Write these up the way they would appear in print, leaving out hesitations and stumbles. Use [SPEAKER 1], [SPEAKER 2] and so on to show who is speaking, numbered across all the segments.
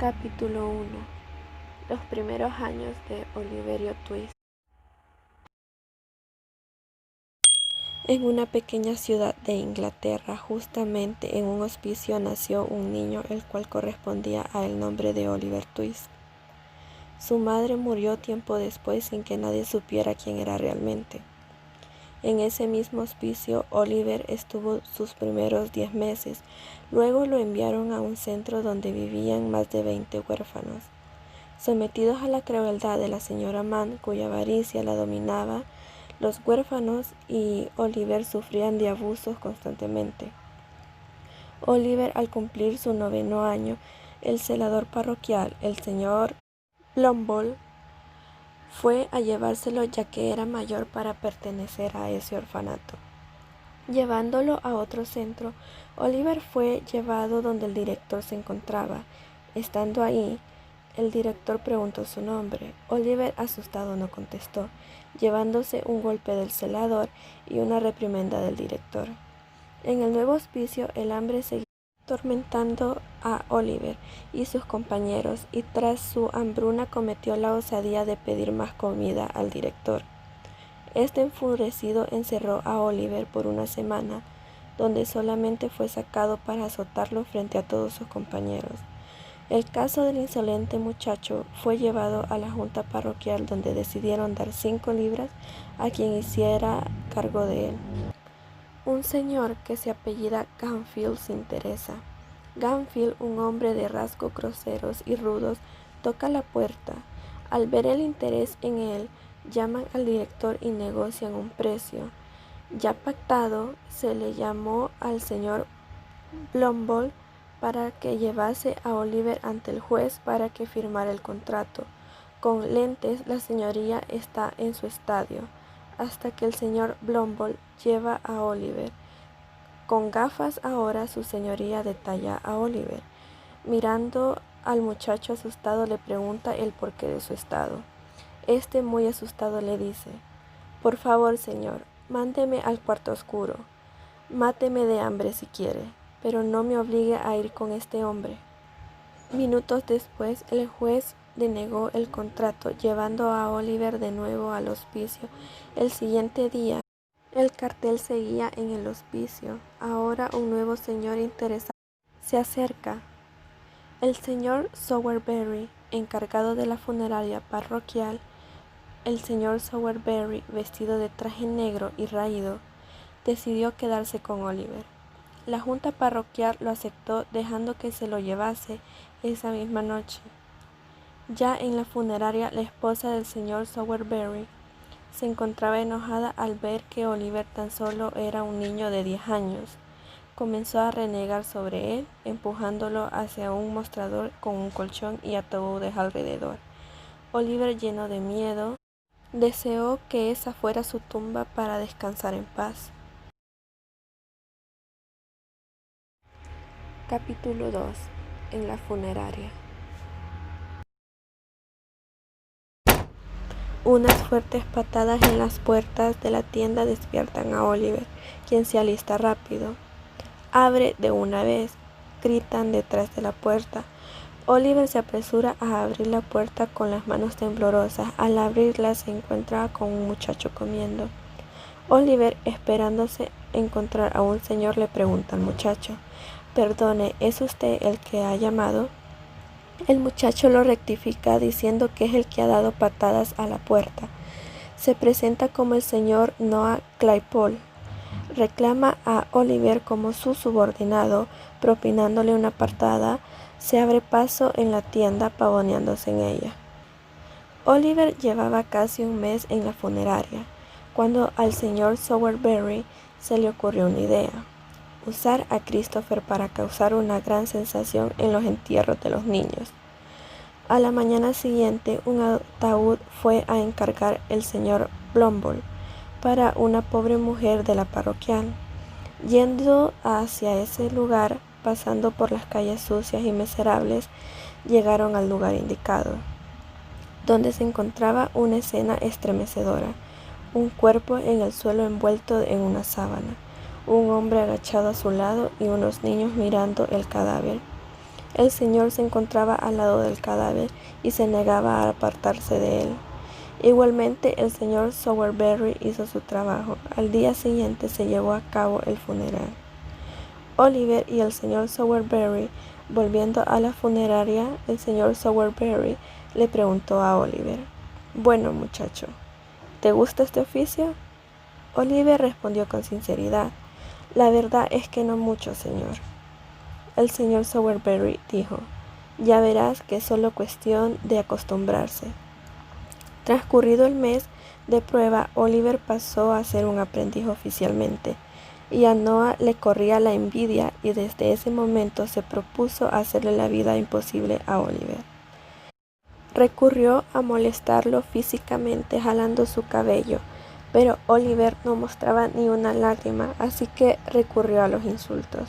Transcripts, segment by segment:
[SPEAKER 1] Capítulo 1. Los primeros años de Oliverio Twist. En una pequeña ciudad de Inglaterra, justamente en un hospicio, nació un niño el cual correspondía al nombre de Oliver Twist. Su madre murió tiempo después sin que nadie supiera quién era realmente. En ese mismo hospicio, Oliver estuvo sus primeros 10 meses. Luego lo enviaron a un centro donde vivían más de 20 huérfanos. Sometidos a la crueldad de la señora Mann, cuya avaricia la dominaba, los huérfanos y Oliver sufrían de abusos constantemente. Oliver, al cumplir su 9º año, el celador parroquial, el señor Blumble, fue a llevárselo ya que era mayor para pertenecer a ese orfanato. Llevándolo a otro centro, Oliver fue llevado donde el director se encontraba. Estando ahí, el director preguntó su nombre. Oliver, asustado, no contestó, llevándose un golpe del celador y una reprimenda del director. En el nuevo hospicio, el hambre seguía atormentando a Oliver y sus compañeros, y tras su hambruna cometió la osadía de pedir más comida al director. Este, enfurecido, encerró a Oliver por una semana, donde solamente fue sacado para azotarlo frente a todos sus compañeros. El caso del insolente muchacho fue llevado a la junta parroquial, donde decidieron dar 5 libras a quien hiciera cargo de él. Un señor que se apellida Gamfield se interesa. Gamfield, un hombre de rasgos groseros y rudos, toca la puerta. Al ver el interés en él, llaman al director y negocian un precio. Ya pactado, se le llamó al señor Blumble para que llevase a Oliver ante el juez para que firmara el contrato. Con lentes, la señoría está en su estadio, hasta que el señor Blumble lleva a Oliver. Con gafas ahora, su señoría detalla a Oliver. Mirando al muchacho asustado, le pregunta el porqué de su estado. Este, muy asustado, le dice: «Por favor, señor, mándeme al cuarto oscuro. Máteme de hambre si quiere, pero no me obligue a ir con este hombre». Minutos después, el juez denegó el contrato, llevando a Oliver de nuevo al hospicio. El siguiente día, el cartel seguía en el hospicio. Ahora un nuevo señor interesado se acerca. El señor Sowerberry, encargado de la funeraria parroquial. El señor Sowerberry, vestido de traje negro y raído, decidió quedarse con Oliver. La junta parroquial lo aceptó, dejando que se lo llevase esa misma noche. Ya en la funeraria, la esposa del señor Sowerberry se encontraba enojada al ver que Oliver tan solo era un niño de 10 años. Comenzó a renegar sobre él, empujándolo hacia un mostrador con un colchón y ataúdes alrededor. Oliver, lleno de miedo, deseó que esa fuera su tumba para descansar en paz. Capítulo 2. En la funeraria. Unas fuertes patadas en las puertas de la tienda despiertan a Oliver, quien se alista rápido. «¡Abre de una vez!», gritan detrás de la puerta. Oliver se apresura a abrir la puerta con las manos temblorosas. Al abrirla, se encuentra con un muchacho comiendo. Oliver, esperándose encontrar a un señor, le pregunta al muchacho: «Perdone, ¿es usted el que ha llamado?». El muchacho lo rectifica diciendo que es el que ha dado patadas a la puerta. Se presenta como el señor Noah Claypole. Reclama a Oliver como su subordinado, propinándole una patada. Se abre paso en la tienda, pavoneándose en ella. Oliver llevaba casi un mes en la funeraria, cuando al señor Sowerberry se le ocurrió una idea: usar a Christopher para causar una gran sensación en los entierros de los niños. A la mañana siguiente, un ataúd fue a encargar el señor Blumble para una pobre mujer de la parroquial. Yendo hacia ese lugar, pasando por las calles sucias y miserables, llegaron al lugar indicado, donde se encontraba una escena estremecedora: un cuerpo en el suelo envuelto en una sábana, un hombre agachado a su lado y unos niños mirando el cadáver. El señor se encontraba al lado del cadáver y se negaba a apartarse de él. Igualmente, el señor Sowerberry hizo su trabajo. Al día siguiente se llevó a cabo el funeral. Oliver y el señor Sowerberry, volviendo a la funeraria, el señor Sowerberry le preguntó a Oliver: «Bueno, muchacho, ¿te gusta este oficio?». Oliver respondió con sinceridad: «La verdad es que no mucho, señor». El señor Sowerberry dijo: «Ya verás que es solo cuestión de acostumbrarse». Transcurrido el mes de prueba, Oliver pasó a ser un aprendiz oficialmente, y a Noah le corría la envidia, y desde ese momento se propuso hacerle la vida imposible a Oliver. Recurrió a molestarlo físicamente jalando su cabello, pero Oliver no mostraba ni una lágrima, así que recurrió a los insultos.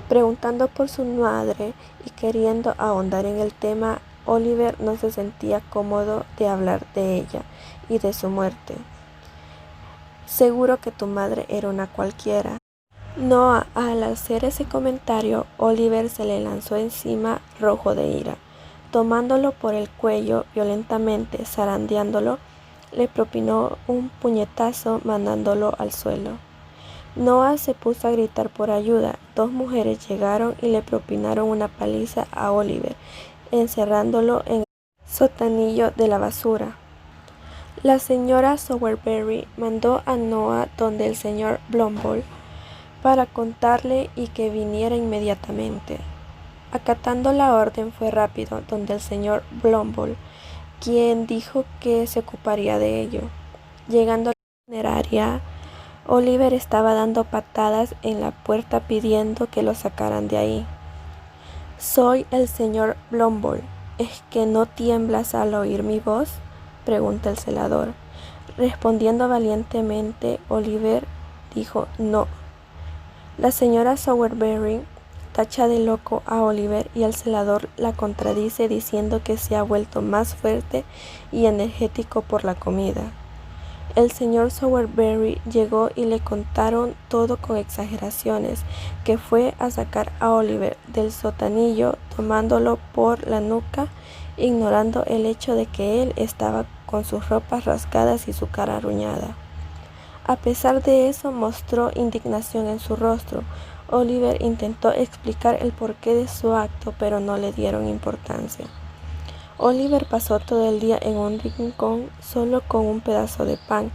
[SPEAKER 1] Preguntando por su madre y queriendo ahondar en el tema, Oliver no se sentía cómodo de hablar de ella y de su muerte. «Seguro que tu madre era una cualquiera». Noah, al hacer ese comentario, Oliver se le lanzó encima rojo de ira. Tomándolo por el cuello violentamente, zarandeándolo, le propinó un puñetazo mandándolo al suelo. Noah se puso a gritar por ayuda. Dos mujeres llegaron y le propinaron una paliza a Oliver, encerrándolo en el sotanillo de la basura. La señora Sowerberry mandó a Noah donde el señor Blumbull para contarle y que viniera inmediatamente. Acatando la orden, fue rápido donde el señor Blumbull, quien dijo que se ocuparía de ello. Llegando a la funeraria, Oliver estaba dando patadas en la puerta pidiendo que lo sacaran de ahí. «Soy el señor Blumbull. ¿Es que no tiemblas al oír mi voz?», pregunta el celador. Respondiendo valientemente, Oliver dijo «no». La señora Sowerberry tacha de loco a Oliver y el celador la contradice diciendo que se ha vuelto más fuerte y energético por la comida. El señor Sowerberry llegó y le contaron todo con exageraciones, que fue a sacar a Oliver del sotanillo tomándolo por la nuca, ignorando el hecho de que él estaba con sus ropas rasgadas y su cara arruñada. A pesar de eso, mostró indignación en su rostro. Oliver intentó explicar el porqué de su acto, pero no le dieron importancia. Oliver pasó todo el día en un rincón solo con un pedazo de pan.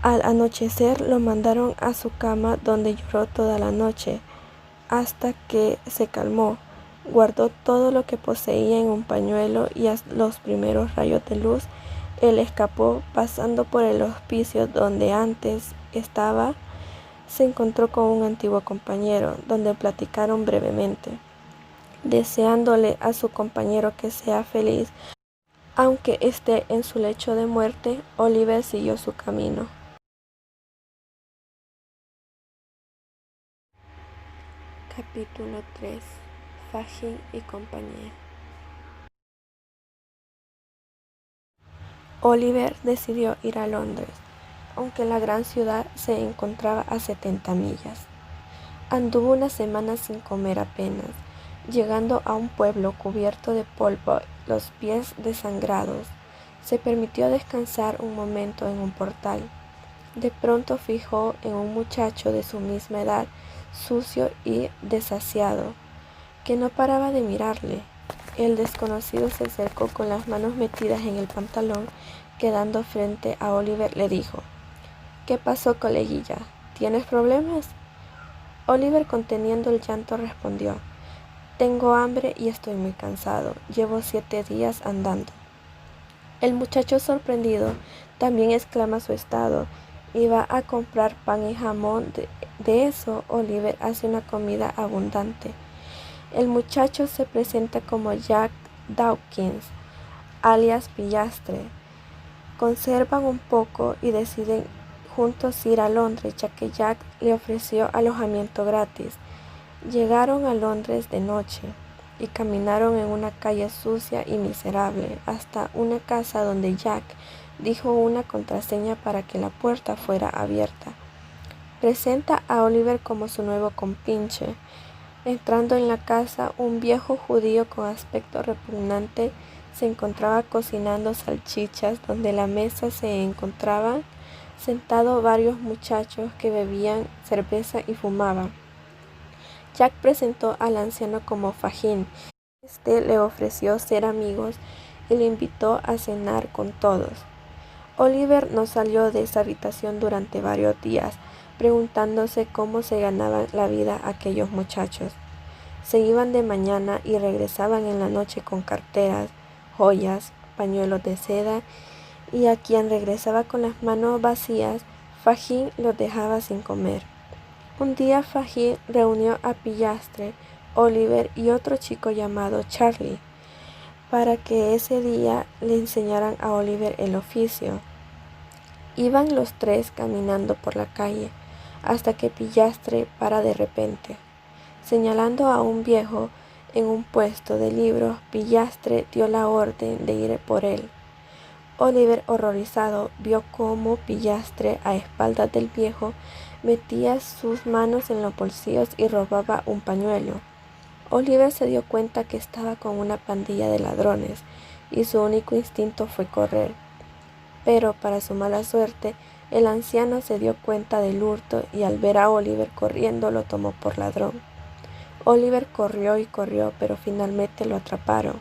[SPEAKER 1] Al anochecer lo mandaron a su cama, donde lloró toda la noche, hasta que se calmó. Guardó todo lo que poseía en un pañuelo y a los primeros rayos de luz, él escapó. Pasando por el hospicio donde antes estaba, se encontró con un antiguo compañero, donde platicaron brevemente. Deseándole a su compañero que sea feliz, aunque esté en su lecho de muerte, Oliver siguió su camino. Capítulo 3. Fagin y compañía. Oliver decidió ir a Londres, aunque la gran ciudad se encontraba a 70 millas. Anduvo una semana sin comer apenas, llegando a un pueblo cubierto de polvo, los pies desangrados. Se permitió descansar un momento en un portal. De pronto fijó en un muchacho de su misma edad, sucio y desasiado, que no paraba de mirarle. El desconocido se acercó con las manos metidas en el pantalón, quedando frente a Oliver, le dijo: «¿Qué pasó, coleguilla? ¿Tienes problemas?». Oliver, conteniendo el llanto, respondió: «Tengo hambre y estoy muy cansado. Llevo 7 días andando». El muchacho, sorprendido, también exclama su estado y va a comprar pan y jamón. De eso, Oliver hace una comida abundante. El muchacho se presenta como Jack Dawkins, alias Pillastre. Conservan un poco y deciden juntos ir a Londres, ya que Jack le ofreció alojamiento gratis. Llegaron a Londres de noche y caminaron en una calle sucia y miserable hasta una casa donde Jack dijo una contraseña para que la puerta fuera abierta. Presenta a Oliver como su nuevo compinche. Entrando en la casa, un viejo judío con aspecto repugnante se encontraba cocinando salchichas, donde la mesa se encontraban sentados varios muchachos que bebían cerveza y fumaban. Jack presentó al anciano como Fagin. Este le ofreció ser amigos y le invitó a cenar con todos. Oliver no salió de esa habitación durante varios días, preguntándose cómo se ganaban la vida aquellos muchachos. Se iban de mañana y regresaban en la noche con carteras, joyas, pañuelos de seda, y a quien regresaba con las manos vacías, Fagin los dejaba sin comer. Un día Fagin reunió a Pillastre, Oliver y otro chico llamado Charlie, para que ese día le enseñaran a Oliver el oficio. Iban los tres caminando por la calle, hasta que Pillastre para de repente. Señalando a un viejo en un puesto de libros, Pillastre dio la orden de ir por él. Oliver, horrorizado, vio cómo Pillastre, a espaldas del viejo, metía sus manos en los bolsillos y robaba un pañuelo. Oliver se dio cuenta que estaba con una pandilla de ladrones, y su único instinto fue correr. Pero, para su mala suerte, el anciano se dio cuenta del hurto y al ver a Oliver corriendo lo tomó por ladrón. Oliver corrió y corrió, pero finalmente lo atraparon.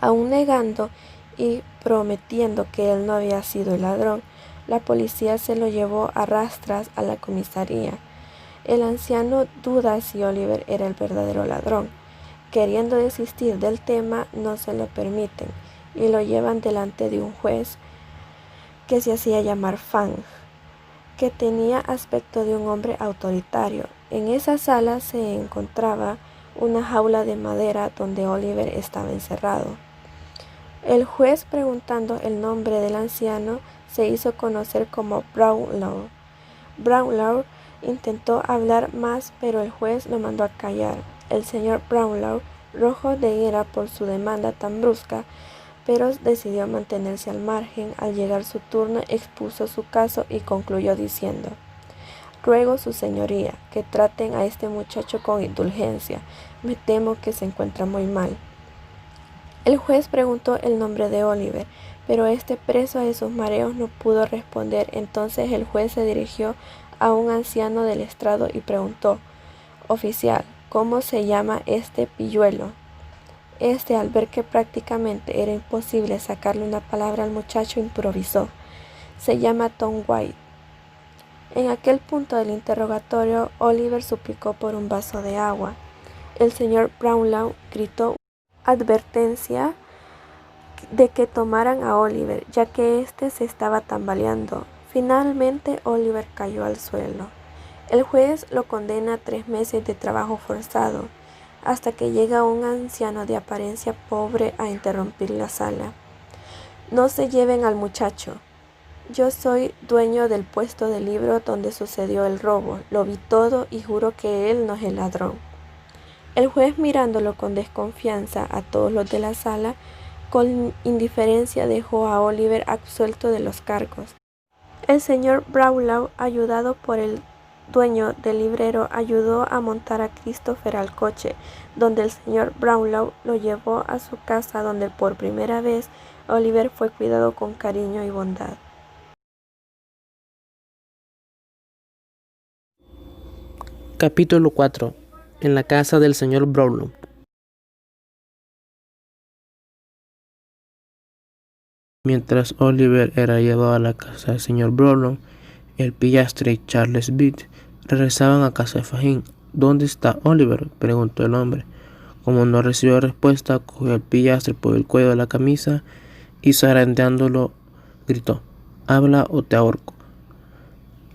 [SPEAKER 1] Aún negando y prometiendo que él no había sido el ladrón, la policía se lo llevó a rastras a la comisaría. El anciano duda si Oliver era el verdadero ladrón. Queriendo desistir del tema, no se lo permiten y lo llevan delante de un juez que se hacía llamar Fang, que tenía aspecto de un hombre autoritario. En esa sala se encontraba una jaula de madera donde Oliver estaba encerrado. El juez, preguntando el nombre del anciano, se hizo conocer como Brownlow. Brownlow intentó hablar más, pero el juez lo mandó a callar. El señor Brownlow, rojo de ira por su demanda tan brusca, pero decidió mantenerse al margen. Al llegar su turno, expuso su caso y concluyó diciendo: «Ruego, su señoría, que traten a este muchacho con indulgencia. Me temo que se encuentra muy mal». El juez preguntó el nombre de Oliver, pero este, preso de sus mareos, no pudo responder. Entonces el juez se dirigió a un anciano del estrado y preguntó: «Oficial, ¿cómo se llama este pilluelo?». Este, al ver que prácticamente era imposible sacarle una palabra al muchacho, improvisó: «Se llama Tom White». En aquel punto del interrogatorio, Oliver suplicó por un vaso de agua. El señor Brownlow gritó advertencia de que tomaran a Oliver, ya que éste se estaba tambaleando. Finalmente Oliver cayó al suelo. El juez lo condena a 3 meses de trabajo forzado, hasta que llega un anciano de apariencia pobre a interrumpir la sala. «No se lleven al muchacho. Yo soy dueño del puesto de libros donde sucedió el robo. Lo vi todo y juro que él no es el ladrón». El juez, mirándolo con desconfianza a todos los de la sala, con indiferencia dejó a Oliver absuelto de los cargos. El señor Brownlow, ayudado por el dueño del librero, ayudó a montar a Christopher al coche, donde el señor Brownlow lo llevó a su casa, donde por primera vez Oliver fue cuidado con cariño y bondad.
[SPEAKER 2] Capítulo 4. En la casa del señor Brownlow. Mientras Oliver era llevado a la casa del señor Brownlow, el pillastre y Charles Beat regresaban a casa de Fagin. «¿Dónde está Oliver?», preguntó el hombre. Como no recibió respuesta, cogió al pillastre por el cuello de la camisa y, zarandeándolo, gritó: «Habla o te ahorco».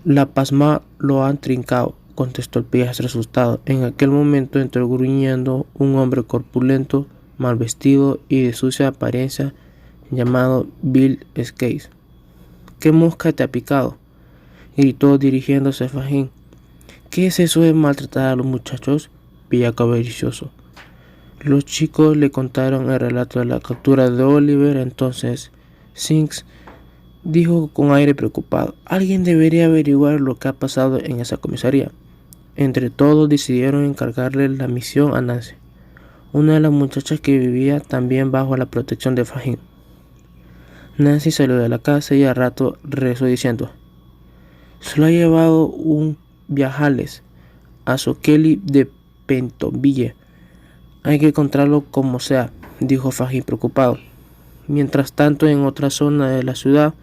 [SPEAKER 2] «La pasma lo han trincado», contestó el pillastre asustado. En aquel momento entró gruñendo un hombre corpulento, mal vestido y de sucia apariencia, llamado Bill Skase. «¿Qué mosca te ha picado?», gritó dirigiéndose a Fagin. «¿Qué es eso de maltratar a los muchachos?», pillaco avaricioso. Los chicos le contaron el relato de la captura de Oliver. Entonces Sinks dijo con aire preocupado: «Alguien debería averiguar lo que ha pasado en esa comisaría». Entre todos decidieron encargarle la misión a Nancy, una de las muchachas que vivía también bajo la protección de Fagin. Nancy salió de la casa y al rato regresó diciendo: solo ha llevado un viajales a Soqueli de Pentonville. Hay que encontrarlo como sea, dijo Fagin preocupado. Mientras tanto, en otra zona de la ciudad,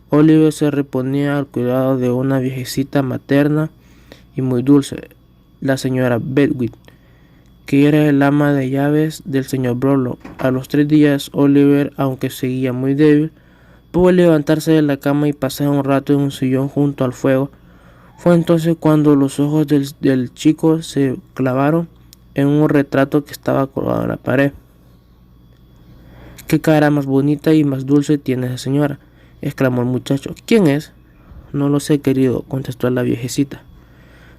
[SPEAKER 2] Oliver se reponía al cuidado de una viejecita materna y muy dulce, la señora Bedwin, que era el ama de llaves del señor Brownlow. A los 3 días, Oliver, aunque seguía muy débil, pudo levantarse de la cama y pasar un rato en un sillón junto al fuego. Fue entonces cuando los ojos del chico se clavaron en un retrato que estaba colgado en la pared. «¡Qué cara más bonita y más dulce tiene esa señora!», exclamó el muchacho. «¿Quién es?». «No lo sé, querido», contestó la viejecita.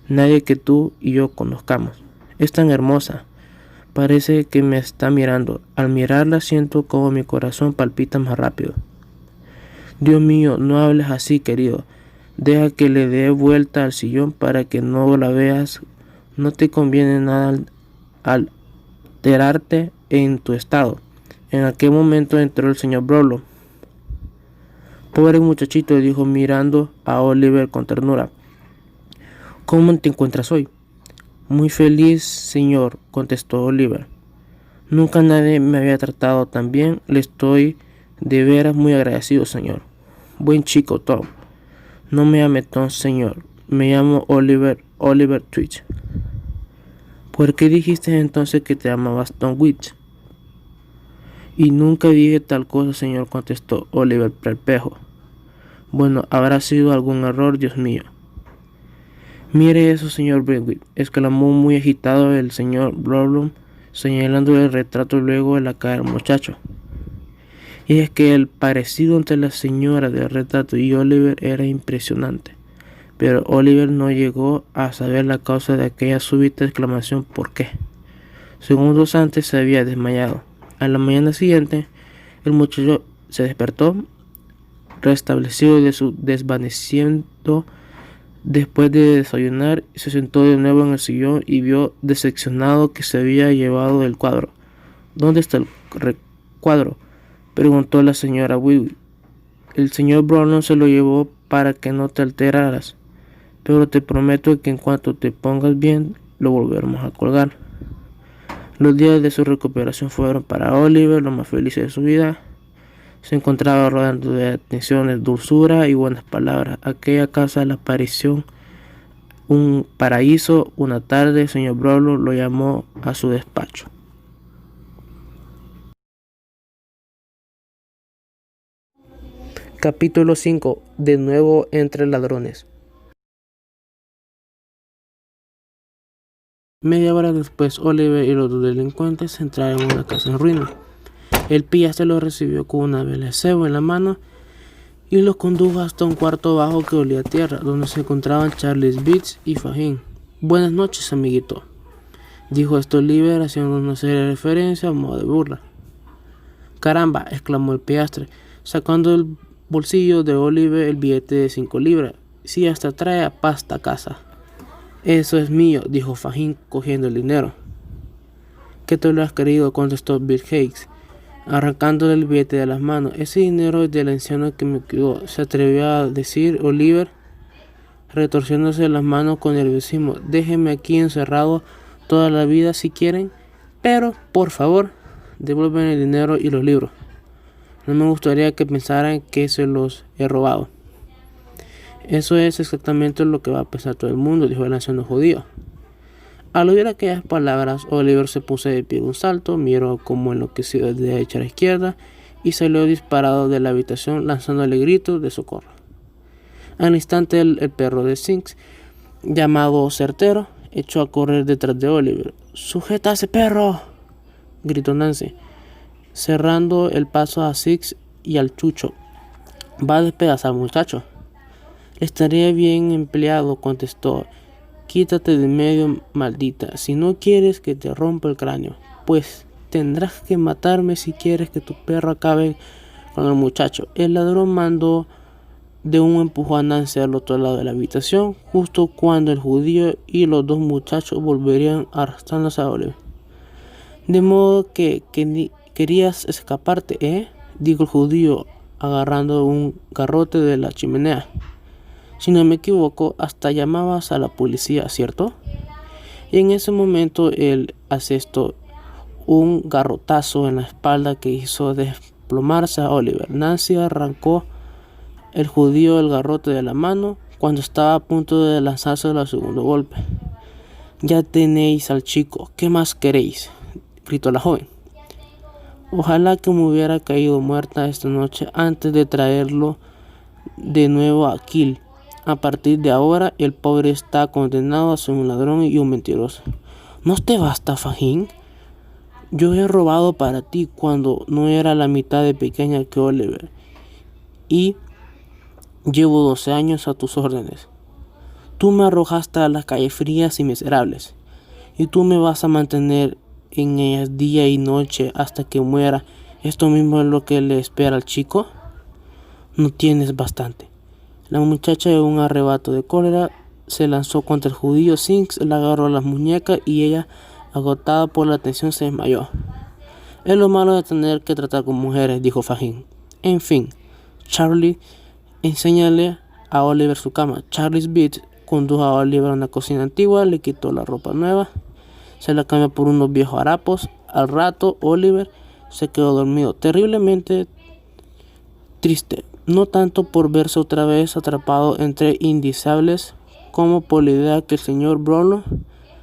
[SPEAKER 2] «Nadie que tú y yo conozcamos. Es tan hermosa. Parece que me está mirando. Al mirarla siento como mi corazón palpita más rápido». «Dios mío, no hables así, querido. Deja que le dé vuelta al sillón para que no la veas. No te conviene nada alterarte en tu estado». En aquel momento entró el señor Brownlow. «Pobre muchachito», dijo mirando a Oliver con ternura. «¿Cómo te encuentras hoy?». «Muy feliz, señor», contestó Oliver. «Nunca nadie me había tratado tan bien. Le estoy de veras muy agradecido, señor». «Buen chico, Tom». «No me llame Tom, señor. Me llamo Oliver Twitch». «¿Por qué dijiste entonces que te llamabas Tom Witch?». «Y nunca dije tal cosa, señor», contestó Oliver perplejo. «Bueno, habrá sido algún error, Dios mío». «Mire eso, señor Brentwood», exclamó muy agitado el señor Brownlow, señalando el retrato luego de la cara del muchacho. Y es que el parecido entre la señora del retrato y Oliver era impresionante. Pero Oliver no llegó a saber la causa de aquella súbita exclamación. ¿Por qué? Segundos antes se había desmayado. A la mañana siguiente, el muchacho se despertó, restablecido de su desvanecimiento. Después de desayunar, se sentó de nuevo en el sillón y vio decepcionado que se había llevado el cuadro. «¿Dónde está el cuadro?», preguntó la señora Wiwi. «El señor Brownlow se lo llevó para que no te alteraras, pero te prometo que en cuanto te pongas bien, lo volveremos a colgar». Los días de su recuperación fueron para Oliver los más felices de su vida. Se encontraba rodeado de atenciones, dulzura y buenas palabras. Aquella casa le pareció un paraíso. Una tarde, el señor Brownlow lo llamó a su despacho. Capítulo 5. De nuevo entre ladrones. Media hora después, Oliver y los dos delincuentes entraron en una casa en ruina. El pillastre los recibió con una vela de cebo en la mano y los condujo hasta un cuarto bajo que olía a tierra, donde se encontraban Charles Biggs y Fagin. «Buenas noches, amiguito», dijo Oliver haciendo una seria referencia a modo de burla. «Caramba», exclamó el pillastre, sacando del bolsillo de Oliver el billete de 5 libras. «Si hasta trae a pasta a casa». «Eso es mío», dijo Fagin cogiendo el dinero. «¿Qué te lo has querido?», contestó Bill Hicks, arrancándole el billete de las manos. «Ese dinero es del anciano que me cuidó», se atrevió a decir Oliver, retorciéndose las manos con nerviosismo. «Déjenme aquí encerrado toda la vida si quieren, pero, por favor, devuelven el dinero y los libros. No me gustaría que pensaran que se los he robado». «Eso es exactamente lo que va a pensar todo el mundo», dijo el anciano judío. Al oír aquellas palabras, Oliver se puso de pie de un salto, miró como enloquecido de derecha a la izquierda y salió disparado de la habitación lanzándole gritos de socorro. Al instante el perro de Sinks, llamado Certero, echó a correr detrás de Oliver. «¡Sujeta a ese perro!», gritó Nancy, cerrando el paso a Six y al chucho. «Va a despedazar al muchacho». «Estaría bien empleado», contestó. «Quítate de medio, maldita. Si no quieres que te rompa el cráneo, pues tendrás que matarme si quieres que tu perro acabe con el muchacho». El ladrón mandó de un empujó a Nancy al otro lado de la habitación, justo cuando el judío y los dos muchachos volverían arrastrándose a Oliver. De modo que querías escaparte, ¿eh? Dijo el judío, agarrando un garrote de la chimenea. Si no me equivoco, hasta llamabas a la policía, ¿cierto? Y en ese momento él asestó un garrotazo en la espalda que hizo desplomarse a Oliver. Nancy arrancó el judío el garrote de la mano cuando estaba a punto de lanzarse al segundo golpe. Ya tenéis al chico, ¿qué más queréis?, gritó la joven. Ojalá que me hubiera caído muerta esta noche antes de traerlo de nuevo a Kill. A partir de ahora, el pobre está condenado a ser un ladrón y un mentiroso. ¿No te basta, Fahim? Yo he robado para ti cuando no era la mitad de pequeña que Oliver. Y llevo 12 años a tus órdenes. Tú me arrojaste a las calles frías y miserables. Y tú me vas a mantener en ellas día y noche hasta que muera. ¿Esto mismo es lo que le espera al chico? No tienes bastante. La muchacha, en un arrebato de cólera, se lanzó contra el judío. Sinks le agarró las muñecas y ella, agotada por la tensión, se desmayó. Es lo malo de tener que tratar con mujeres, dijo Fahim. En fin, Charlie, enséñale a Oliver su cama. Charles Beat condujo a Oliver a una cocina antigua, le quitó la ropa nueva, se la cambió por unos viejos harapos. Al rato, Oliver se quedó dormido, terriblemente triste, no tanto por verse otra vez atrapado entre indecibles, como por la idea que el señor Brownlow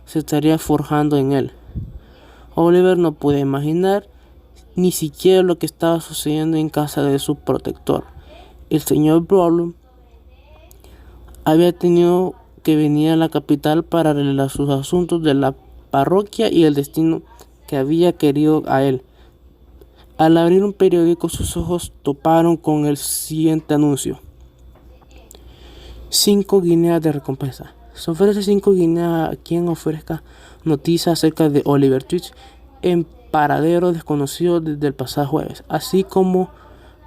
[SPEAKER 2] se estaría forjando en él. Oliver no podía imaginar ni siquiera lo que estaba sucediendo en casa de su protector. El señor Brownlow había tenido que venir a la capital para arreglar sus asuntos de la parroquia y el destino que había querido a él. Al abrir un periódico, sus ojos toparon con el siguiente anuncio: 5 guineas de recompensa. Se ofrece 5 guineas a quien ofrezca noticias acerca de Oliver Twist en paradero desconocido desde el pasado jueves, así como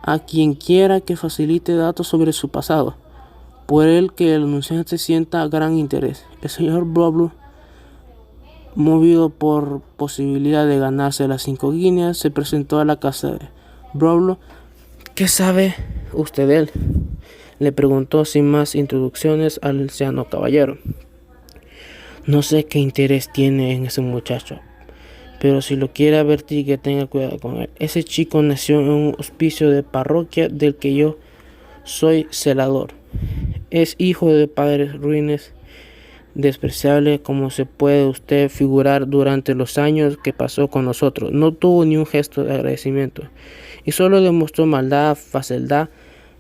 [SPEAKER 2] a quien quiera que facilite datos sobre su pasado, por el que el anunciante sienta gran interés. El señor Brownlow, movido por posibilidad de ganarse las 5 guineas, se presentó a la casa de Brownlow. ¿Qué sabe usted de él?, le preguntó sin más introducciones al anciano caballero. No sé qué interés tiene en ese muchacho, pero si lo quiere advertir que tenga cuidado con él. Ese chico nació en un hospicio de parroquia del que yo soy celador. Es hijo de padres ruines, despreciable como se puede usted figurar. Durante los años que pasó con nosotros no tuvo ni un gesto de agradecimiento y solo demostró maldad, falsedad.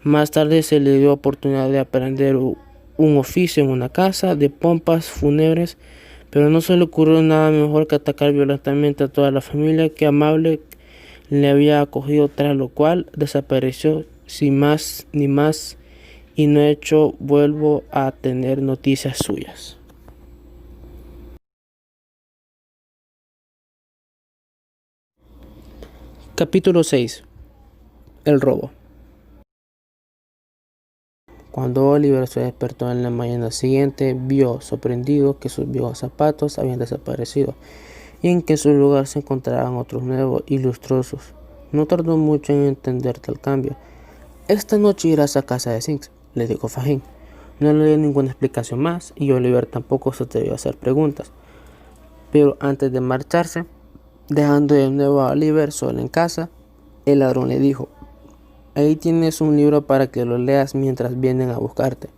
[SPEAKER 2] Más tarde se le dio oportunidad de aprender un oficio en una casa de pompas fúnebres, pero no se le ocurrió nada mejor que atacar violentamente a toda la familia que amable le había acogido, tras lo cual desapareció sin más ni más, y no he hecho vuelvo a tener noticias suyas. Capítulo 6. El robo. Cuando Oliver se despertó en la mañana siguiente, vio sorprendido que sus viejos zapatos habían desaparecido y en que en su lugar se encontraban otros nuevos y lustrosos. No tardó mucho en entender tal cambio. Esta noche irás a casa de Sinks, le dijo Fahim. No le dio ninguna explicación más y Oliver tampoco se atrevió a hacer preguntas. Pero antes de marcharse, dejando de nuevo a Oliver solo en casa, el ladrón le dijo: ahí tienes un libro para que lo leas mientras vienen a buscarte.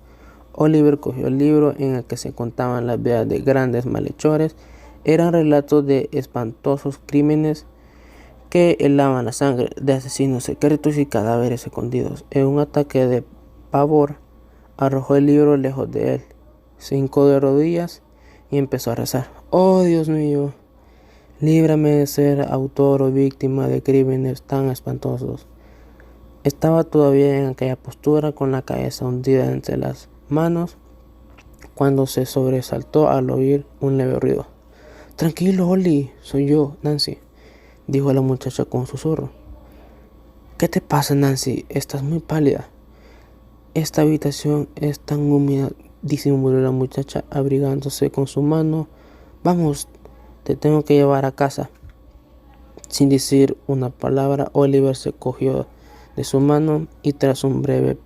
[SPEAKER 2] Oliver cogió el libro, en el que se contaban las vidas de grandes malhechores. Eran relatos de espantosos crímenes que helaban la sangre, de asesinos secretos y cadáveres escondidos. En un ataque de pavor, arrojó el libro lejos de él, se hincó de rodillas y empezó a rezar: oh Dios mío, líbrame de ser autor o víctima de crímenes tan espantosos. Estaba todavía en aquella postura, con la cabeza hundida entre las manos, cuando se sobresaltó al oír un leve ruido. Tranquilo, Oli, soy yo, Nancy, dijo la muchacha con susurro. ¿Qué te pasa, Nancy? Estás muy pálida. Esta habitación es tan húmeda, disimuló la muchacha abrigándose con su mano. Vamos, te tengo que llevar a casa. Sin decir una palabra, Oliver se cogió de su mano y tras un breve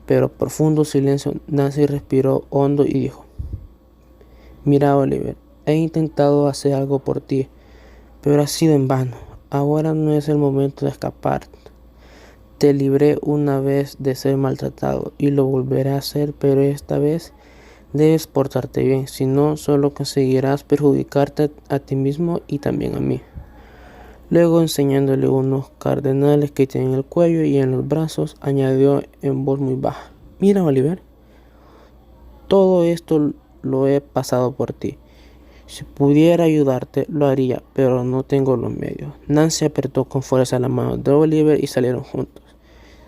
[SPEAKER 2] pero profundo silencio, Nancy respiró hondo y dijo: Mira, Oliver, he intentado hacer algo por ti, pero ha sido en vano. Ahora no es el momento de escapar. Te libré una vez de ser maltratado y lo volveré a hacer, pero esta vez debes portarte bien, si no, solo conseguirás perjudicarte a ti mismo y también a mí. Luego, enseñándole unos cardenales que tenía en el cuello y en los brazos, añadió en voz muy baja: Mira, Oliver, todo esto lo he pasado por ti. Si pudiera ayudarte, lo haría, pero no tengo los medios. Nancy apretó con fuerza la mano de Oliver y salieron juntos.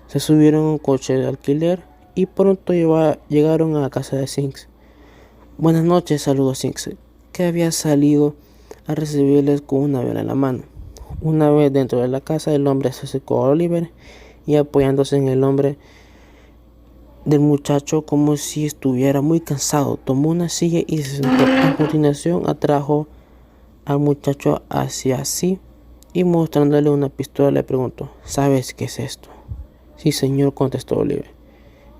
[SPEAKER 2] Se subieron a un coche de alquiler y pronto llegaron a la casa de Sinks. Buenas noches, saludó Sinks, que había salido a recibirles con una vela en la mano. Una vez dentro de la casa, el hombre se acercó a Oliver y apoyándose en el hombro del muchacho como si estuviera muy cansado, tomó una silla y se sentó. A continuación atrajo al muchacho hacia sí y mostrándole una pistola le preguntó: ¿Sabes qué es esto? Sí, señor, contestó Oliver.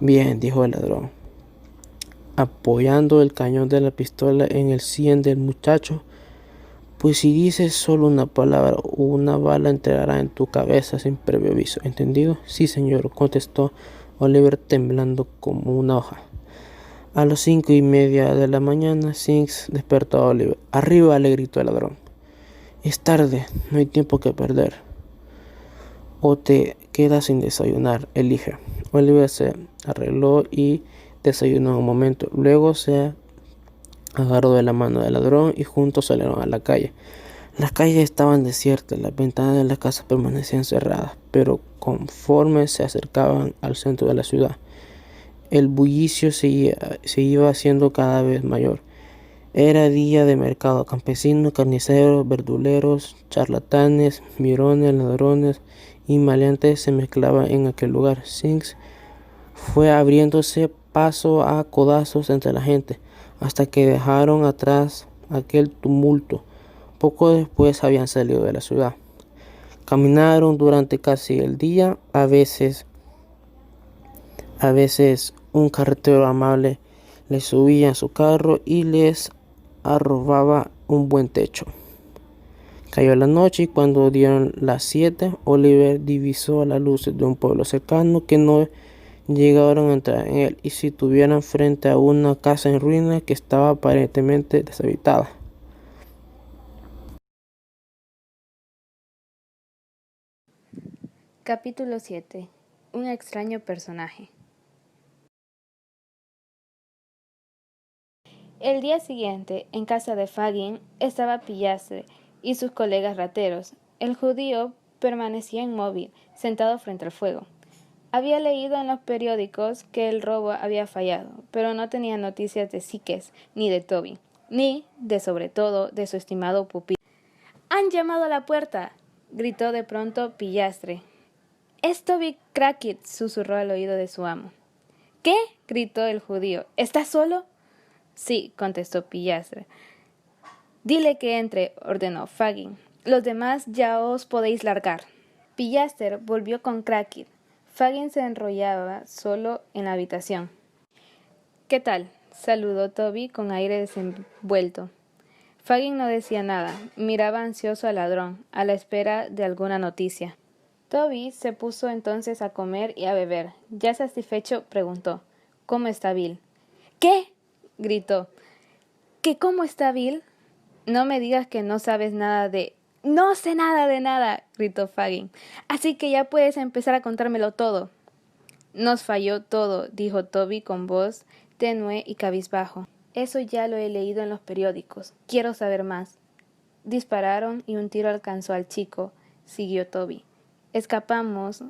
[SPEAKER 2] Bien, dijo el ladrón, apoyando el cañón de la pistola en el sien del muchacho. Pues si dices solo una palabra, una bala entrará en tu cabeza sin previo aviso. ¿Entendido? Sí, señor, contestó Oliver temblando como una hoja. A las 5:30 de la mañana, Sinks despertó a Oliver. Arriba, le gritó el ladrón. Es tarde, no hay tiempo que perder. O te quedas sin desayunar, elige. Oliver se arregló y desayunó en un momento. Luego se agarró de la mano del ladrón y juntos salieron a la calle. Las calles estaban desiertas, las ventanas de las casas permanecían cerradas, pero conforme se acercaban al centro de la ciudad, el bullicio se iba haciendo cada vez mayor. Era día de mercado. Campesinos, carniceros, verduleros, charlatanes, mirones, ladrones y maleantes se mezclaban en aquel lugar. Sinks fue abriéndose paso a codazos entre la gente, hasta que dejaron atrás aquel tumulto. Poco después habían salido de la ciudad. Caminaron durante casi el día. A veces un carretero amable les subía a su carro y les arrobaba un buen techo. Cayó la noche y cuando dieron las 7, Oliver divisó las luces de un pueblo cercano que no llegaron a entrar en él y se tuvieron frente a una casa en ruinas que estaba aparentemente deshabitada.
[SPEAKER 3] Capítulo 7. Un extraño personaje. El día siguiente, en casa de Fagin, estaba Pillastre y sus colegas rateros. El judío permanecía inmóvil, sentado frente al fuego. Había leído en los periódicos que el robo había fallado, pero no tenía noticias de Sikes, ni de Toby, ni, sobre todo, de su estimado pupilo. «¡Han llamado a la puerta!», gritó de pronto Pillastre. «Es Toby Crackit», susurró al oído de su amo. «¿Qué?», gritó el judío. «¿Estás solo?». «Sí», contestó Pillastre. «Dile que entre», ordenó Fagin. «Los demás ya os podéis largar». Pillastre volvió con Crackit. Fagin se enrollaba solo en la habitación. «¿Qué tal?», saludó Toby con aire desenvuelto. Fagin no decía nada, miraba ansioso al ladrón, a la espera de alguna noticia. Toby se puso entonces a comer y a beber. Ya satisfecho, preguntó: «¿Cómo está Bill?». «¿Qué?», gritó. «¿Que cómo está Bill?». «No me digas que no sabes nada de...». «No sé nada de nada», gritó Fagin. «Así que ya puedes empezar a contármelo todo». «Nos falló todo», dijo Toby con voz tenue y cabizbajo. «Eso ya lo he leído en los periódicos. Quiero saber más». Dispararon y un tiro alcanzó al chico, siguió Toby. «Escapamos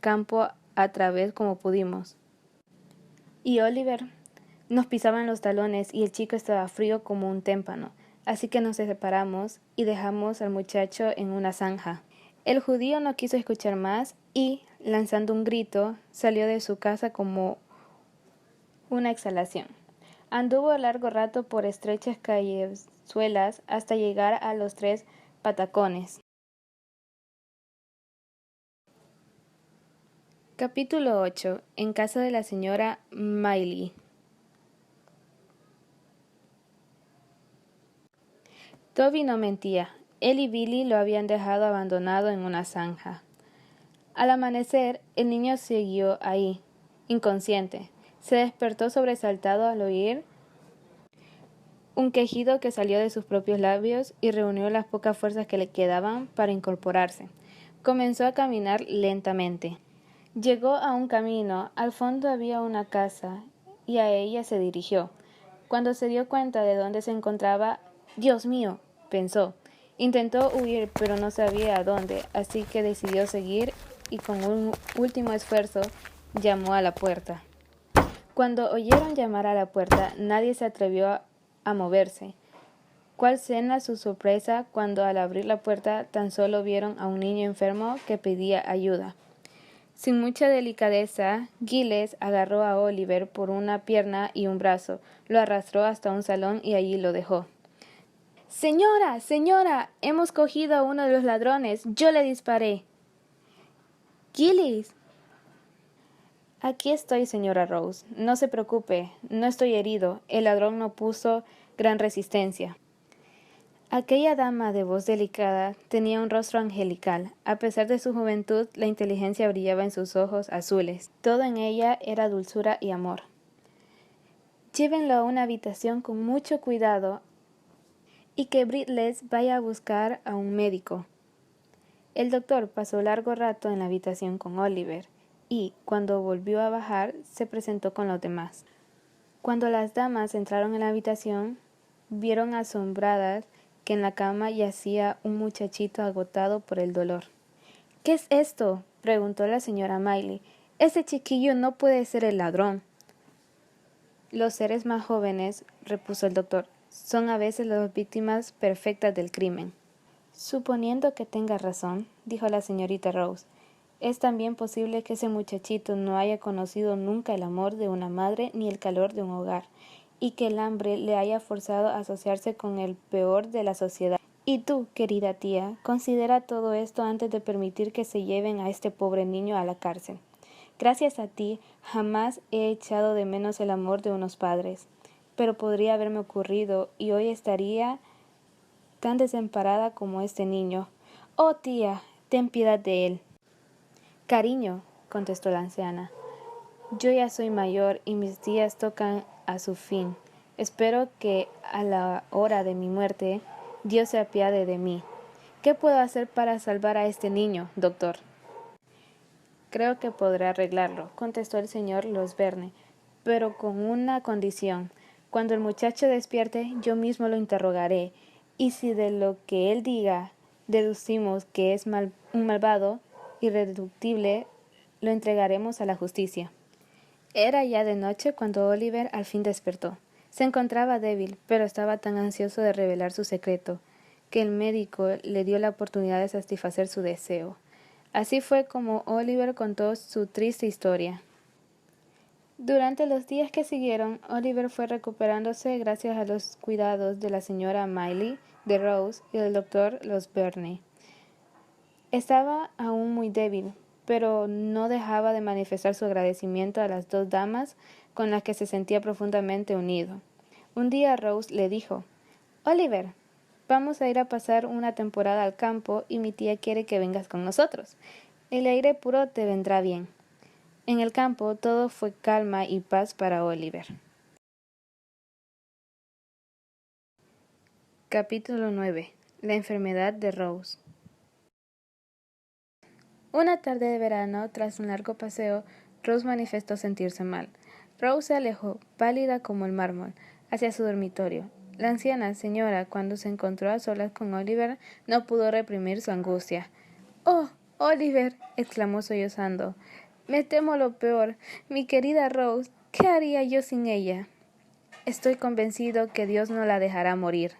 [SPEAKER 3] campo a través como pudimos. Y Oliver...». Nos pisaban los talones y el chico estaba frío como un témpano, así que nos separamos y dejamos al muchacho en una zanja. El judío no quiso escuchar más y, lanzando un grito, salió de su casa como una exhalación. Anduvo largo rato por estrechas callezuelas hasta llegar a los 3 patacones. Capítulo 8. En casa de la señora Miley. Toby no mentía. Él y Billy lo habían dejado abandonado en una zanja. Al amanecer, el niño siguió ahí, inconsciente. Se despertó sobresaltado al oír un quejido que salió de sus propios labios y reunió las pocas fuerzas que le quedaban para incorporarse. Comenzó a caminar lentamente. Llegó a un camino, al fondo había una casa, y a ella se dirigió. Cuando se dio cuenta de dónde se encontraba, «Dios mío», pensó. Intentó huir, pero no sabía a dónde, así que decidió seguir y con un último esfuerzo llamó a la puerta. Cuando oyeron llamar a la puerta, nadie se atrevió a moverse. ¿Cuál será su sorpresa cuando al abrir la puerta tan solo vieron a un niño enfermo que pedía ayuda? Sin mucha delicadeza, Giles agarró a Oliver por una pierna y un brazo, lo arrastró hasta un salón y allí lo dejó. «Señora, señora, hemos cogido a uno de los ladrones. Yo le disparé». «Giles». «Aquí estoy, señora Rose. No se preocupe, no estoy herido. El ladrón no puso gran resistencia». Aquella dama de voz delicada tenía un rostro angelical. A pesar de su juventud, la inteligencia brillaba en sus ojos azules. Todo en ella era dulzura y amor. «Llévenlo a una habitación con mucho cuidado y que Brittles vaya a buscar a un médico». El doctor pasó largo rato en la habitación con Oliver y, cuando volvió a bajar, se presentó con los demás. Cuando las damas entraron en la habitación, vieron asombradas que en la cama yacía un muchachito agotado por el dolor. «¿Qué es esto?», preguntó la señora Miley. «Ese chiquillo no puede ser el ladrón». «Los seres más jóvenes», repuso el doctor, «son a veces las víctimas perfectas del crimen». «Suponiendo que tenga razón», dijo la señorita Rose, «es también posible que ese muchachito no haya conocido nunca el amor de una madre ni el calor de un hogar, y que el hambre le haya forzado a asociarse con el peor de la sociedad. Y tú, querida tía, considera todo esto antes de permitir que se lleven a este pobre niño a la cárcel. Gracias a ti, jamás he echado de menos el amor de unos padres, pero podría haberme ocurrido y hoy estaría tan desamparada como este niño. Oh, tía, ten piedad de él». «Cariño», contestó la anciana, «yo ya soy mayor y mis días tocan a su fin. Espero que a la hora de mi muerte Dios se apiade de mí. ¿Qué puedo hacer para salvar a este niño, doctor?» «Creo que podré arreglarlo», contestó el señor Losberne, «pero con una condición. Cuando el muchacho despierte, yo mismo lo interrogaré, y si de lo que él diga deducimos que es un malvado irreductible, lo entregaremos a la justicia». Era ya de noche cuando Oliver al fin despertó. Se encontraba débil, pero estaba tan ansioso de revelar su secreto, que el médico le dio la oportunidad de satisfacer su deseo. Así fue como Oliver contó su triste historia. Durante los días que siguieron, Oliver fue recuperándose gracias a los cuidados de la señora Miley, de Rose y del doctor Losberne. Estaba aún muy débil, pero no dejaba de manifestar su agradecimiento a las 2 damas con las que se sentía profundamente unido. Un día Rose le dijo: «Oliver, vamos a ir a pasar una temporada al campo y mi tía quiere que vengas con nosotros. El aire puro te vendrá bien». En el campo todo fue calma y paz para Oliver. Capítulo 9. La enfermedad de Rose. Una tarde de verano, tras un largo paseo, Rose manifestó sentirse mal. Rose se alejó, pálida como el mármol, hacia su dormitorio. La anciana señora, cuando se encontró a solas con Oliver, no pudo reprimir su angustia. «¡Oh, Oliver!», exclamó sollozando. «Me temo lo peor. Mi querida Rose, ¿qué haría yo sin ella?» «Estoy convencido que Dios no la dejará morir»,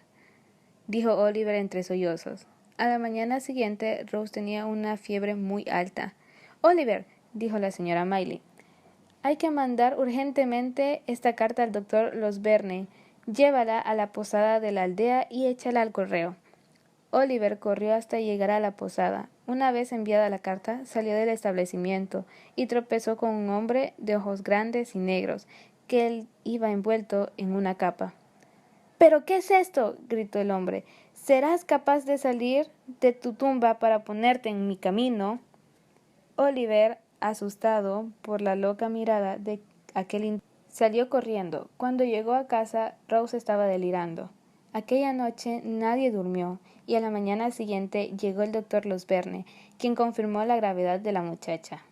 [SPEAKER 3] dijo Oliver entre sollozos. A la mañana siguiente, Rose tenía una fiebre muy alta. «Oliver», dijo la señora Miley, Hay que mandar urgentemente esta carta al doctor Losberne. Llévala a la posada de la aldea y échala al correo. Oliver corrió hasta llegar a la posada. Una vez enviada la carta, salió del establecimiento y tropezó con un hombre de ojos grandes y negros, que él iba envuelto en una capa. —¿Pero qué es esto? —gritó el hombre. —¿Serás capaz de salir de tu tumba para ponerte en mi camino? Oliver, asustado por la loca mirada de aquel salió corriendo. Cuando llegó a casa, Rose estaba delirando. Aquella noche nadie durmió, y a la mañana siguiente llegó el doctor Losberne, quien confirmó la gravedad de la muchacha.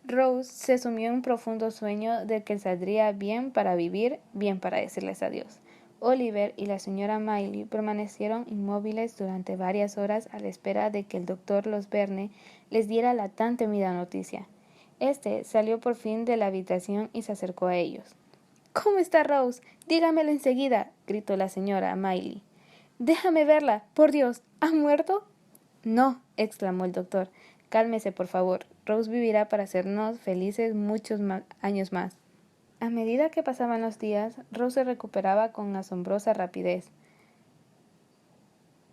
[SPEAKER 3] Rose se sumió en un profundo sueño de que saldría bien para vivir, bien para decirles adiós. Oliver y la señora Maylie permanecieron inmóviles durante varias horas a la espera de que el doctor Losberne les diera la tan temida noticia. Este salió por fin de la habitación y se acercó a ellos. —¿Cómo está Rose? Dígamelo enseguida —gritó la señora Maylie. —Déjame verla, por Dios, ¿ha muerto? —No —exclamó el doctor—, cálmese por favor. Rose vivirá para hacernos felices muchos años más. A medida que pasaban los días, Rose se recuperaba con asombrosa rapidez.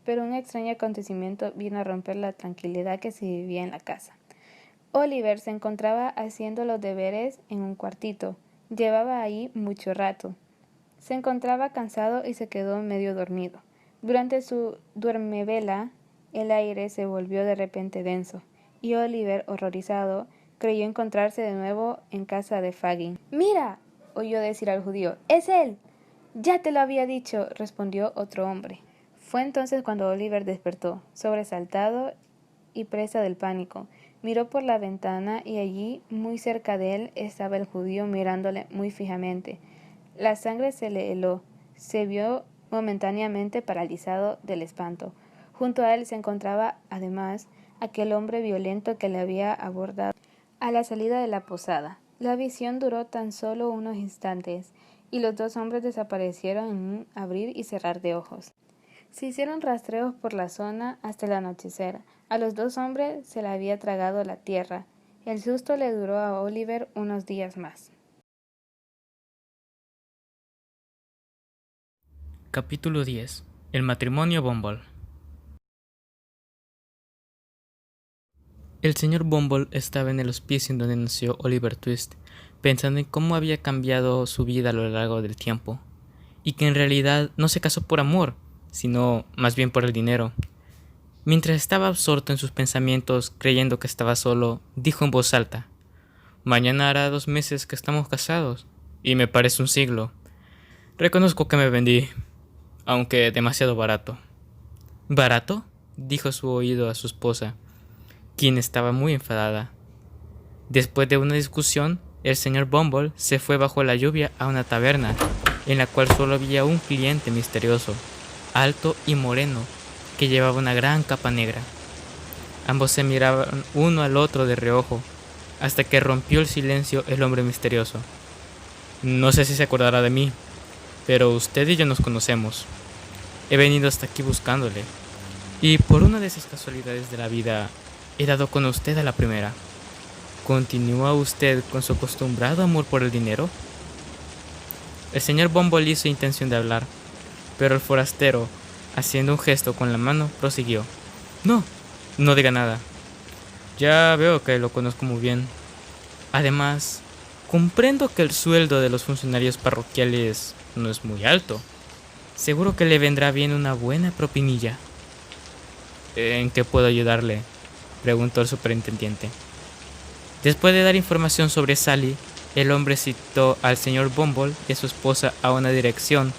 [SPEAKER 3] Pero un extraño acontecimiento vino a romper la tranquilidad que se vivía en la casa. Oliver se encontraba haciendo los deberes en un cuartito. Llevaba ahí mucho rato. Se encontraba cansado y se quedó medio dormido. Durante su duermevela, el aire se volvió de repente denso, y Oliver, horrorizado, creyó encontrarse de nuevo en casa de Fagin. —¡Mira! —oyó decir al judío—, ¡es él! —Ya te lo había dicho —respondió otro hombre. Fue entonces cuando Oliver despertó, sobresaltado y presa del pánico. Miró por la ventana y allí, muy cerca de él, estaba el judío mirándole muy fijamente. La sangre se le heló. Se vio momentáneamente paralizado del espanto. Junto a él se encontraba, además, aquel hombre violento que le había abordado a la salida de la posada. La visión duró tan solo unos instantes, y los dos hombres desaparecieron en un abrir y cerrar de ojos. Se hicieron rastreos por la zona hasta el anochecer. A los dos hombres se le había tragado la tierra. El susto le duró a Oliver unos días más.
[SPEAKER 4] Capítulo 10. El matrimonio Bumble. El señor Bumble estaba en el hospicio en donde nació Oliver Twist, pensando en cómo había cambiado su vida a lo largo del tiempo, y que en realidad no se casó por amor, sino más bien por el dinero. Mientras estaba absorto en sus pensamientos, creyendo que estaba solo, dijo en voz alta: «Mañana hará 2 meses que estamos casados, y me parece un siglo. Reconozco que me vendí, aunque demasiado barato». «¿Barato?», dijo a su oído a su esposa, quien estaba muy enfadada. Después de una discusión, el señor Bumble se fue bajo la lluvia a una taberna, en la cual solo había un cliente misterioso, alto y moreno, que llevaba una gran capa negra. Ambos se miraban uno al otro de reojo, hasta que rompió el silencio el hombre misterioso. «No sé si se acordará de mí, pero usted y yo nos conocemos. He venido hasta aquí buscándole, y por una de esas casualidades de la vida, he dado con usted a la primera. ¿Continúa usted con su acostumbrado amor por el dinero?». El señor Bumble hizo intención de hablar, pero el forastero, haciendo un gesto con la mano, prosiguió: No diga nada. Ya veo que lo conozco muy bien. Además, comprendo que el sueldo de los funcionarios parroquiales no es muy alto. Seguro que le vendrá bien una buena propinilla. «¿En qué puedo ayudarle?», preguntó el superintendente. Después de dar información sobre Sally, el hombre citó al señor Bumble y a su esposa a una dirección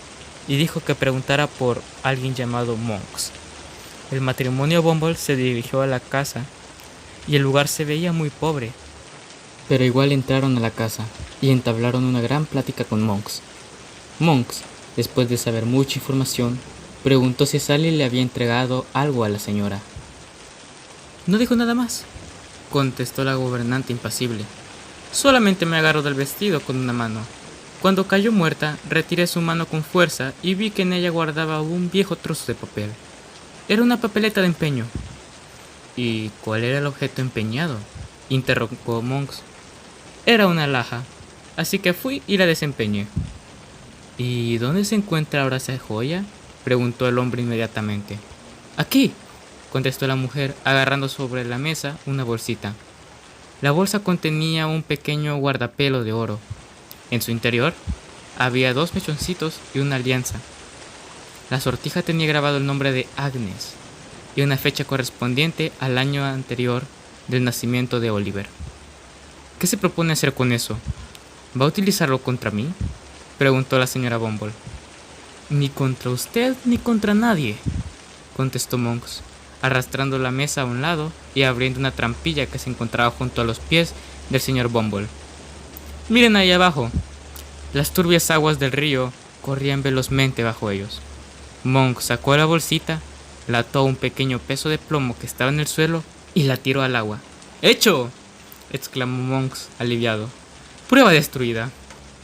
[SPEAKER 4] y dijo que preguntara por alguien llamado Monks. El matrimonio Bumble se dirigió a la casa y el lugar se veía muy pobre. Pero igual entraron a la casa y entablaron una gran plática con Monks. Monks, después de saber mucha información, preguntó si Sally le había entregado algo a la señora. «No dijo nada más», contestó la gobernante impasible. «Solamente me agarró del vestido con una mano. Cuando cayó muerta, retiré su mano con fuerza y vi que en ella guardaba un viejo trozo de papel. Era una papeleta de empeño». «¿Y cuál era el objeto empeñado?», interrogó Monks. «Era una alhaja», así que fui y la desempeñé. ¿Y dónde se encuentra ahora esa joya?, preguntó el hombre inmediatamente. Aquí, contestó la mujer, agarrando sobre la mesa una bolsita. La bolsa contenía un pequeño guardapelo de oro. En su interior había 2 mechoncitos y una alianza. La sortija tenía grabado el nombre de Agnes y una fecha correspondiente al año anterior del nacimiento de Oliver. ¿Qué se propone hacer con eso? ¿Va a utilizarlo contra mí?, preguntó la señora Bumble. Ni contra usted ni contra nadie, contestó Monks, arrastrando la mesa a un lado y abriendo una trampilla que se encontraba junto a los pies del señor Bumble. Miren ahí abajo. Las turbias aguas del río corrían velozmente bajo ellos. Monks sacó la bolsita, la ató a un pequeño peso de plomo que estaba en el suelo y la tiró al agua. ¡Hecho!, exclamó Monks, aliviado. Prueba destruida.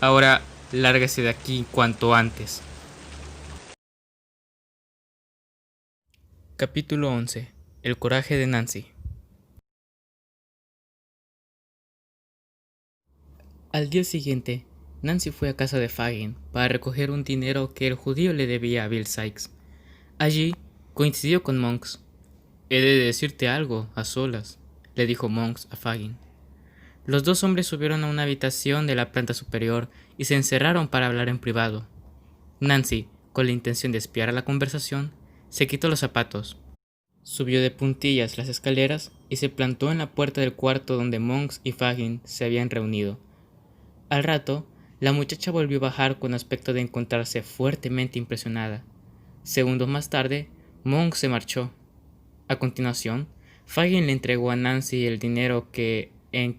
[SPEAKER 4] Ahora lárguese de aquí cuanto antes. Capítulo 11. El coraje de Nancy. Al día siguiente, Nancy fue a casa de Fagin para recoger un dinero que el judío le debía a Bill Sikes. Allí coincidió con Monks. He de decirte algo, a solas, le dijo Monks a Fagin. Los dos hombres subieron a una habitación de la planta superior y se encerraron para hablar en privado. Nancy, con la intención de espiar a la conversación, se quitó los zapatos, subió de puntillas las escaleras y se plantó en la puerta del cuarto donde Monks y Fagin se habían reunido. Al rato, la muchacha volvió a bajar con aspecto de encontrarse fuertemente impresionada. Segundos más tarde, Monks se marchó. A continuación, Fagin le entregó a Nancy el dinero que